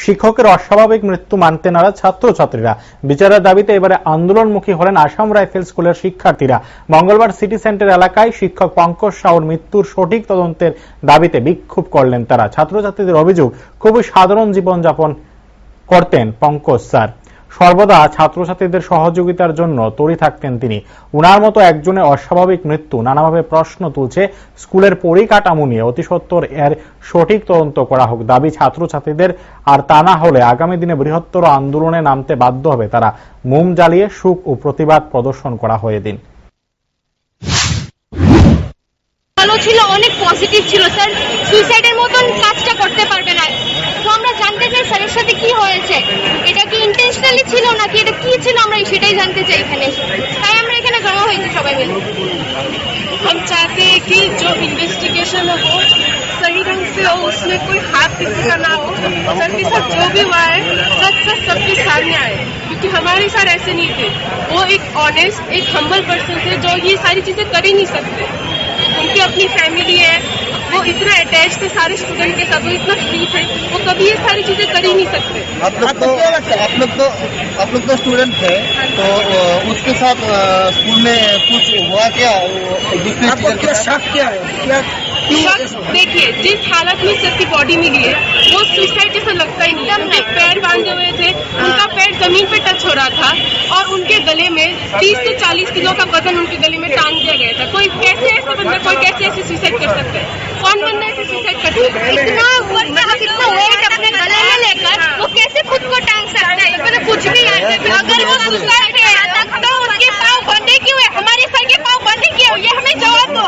শিক্ষকের অস্বাভাবিক মৃত্যু মানতে নারাজ ছাত্রছাত্রীরা। বিচারের দাবিতে এবারে আন্দোলনমুখী হলেন আসাম রাইফেল স্কুলের শিক্ষার্থীরা। মঙ্গলবার সিটি সেন্টার এলাকায় শিক্ষক পঙ্কজ সাউর মৃত্যুর সঠিক তদন্তের দাবিতে বিক্ষোভ করলেন তারা। ছাত্রছাত্রীদের অভিযোগ, খুবই সাধারণ জীবনযাপন করতেন পঙ্কজ স্যার, সর্বদা ছাত্রছাত্রীদের সহযোগিতার জন্য তৈরি থাকতেন তিনি। উনার মতো একজনের অস্বাভাবিক মৃত্যু নানাভাবে প্রশ্ন তুলছে স্কুলের পরিকাঠামো নিয়ে। অতি সত্বর এর সঠিক তদন্ত করা হোক দাবি ছাত্রছাত্রীদের। আর তা না হলে আগামী দিনে বৃহত্তর আন্দোলনে নামতে বাধ্য হবে তারা। মোম জ্বালিয়ে শোক ও প্রতিবাদ প্রদর্শন করা হয় এদিন। ভালো ছিল, অনেক পজিটিভ ছিল স্যার, সুইসাইডের মতন কাজটা করতে পারবে না। তো আমরা জানতে চাই স্যারের সাথে কি হয়েছে, এটা কি ইন্টেনশনালি ছিল নাকি এটা কি ছিল, আমরা সেটাই জানতে চাই এখানে। তাই আমরা এখানে জমা হয়েছি সবাই মিলে। हम चाहते हैं कि जो इन्वेस्टिगेशन हो सही ढंग से हो, उसमें कोई हाथ किसी का ना हो। सर के साथ जो भी हुआ है सच सच सबके सामने आए, क्योंकि हमारे साथ ऐसे नहीं थे। वो एक ऑनेस्ट, एक हम्बल पर्सन थे जो ये सारी चीजें कर ही नहीं सकते। उनकी अपनी फैमिली है, वो इतना अटैच थे सारे स्टूडेंट के साथ, वो इतना फ्री थे, वो कभी ये सारी चीजें कर ही नहीं सकते। आप लोग तो स्टूडेंट थे, तो उसके साथ स्कूल में कुछ हुआ क्या? दूसरे शक क्या है? देखिए, जिस हालत में सर की बॉडी मिली है वो सुसाइड जैसा लगता ही नहीं। उनके पैर बांधे हुए थे, उनका पैर जमीन पे टच हो रहा था और उनके गले में 30 से 40 किलो का वजन उनके गले में टांग दिया गया था। कोई कैसे ऐसा बंदा, कोई कैसे ऐसे सुसाइड कर सकता है? कौन बंदा ऐसे सुसाइड कर सकता है? इतना ऊपर से इतना वेट अपने गले में लेकर वो कैसे खुद को टांग सकता है? इसमें तो कुछ भी याद है। अगर वो सुसाइड है तो उनके पाँव बंधे क्यों है? हमारे सर के पाँव बंधे क्यों? ये हमें जवाब दो।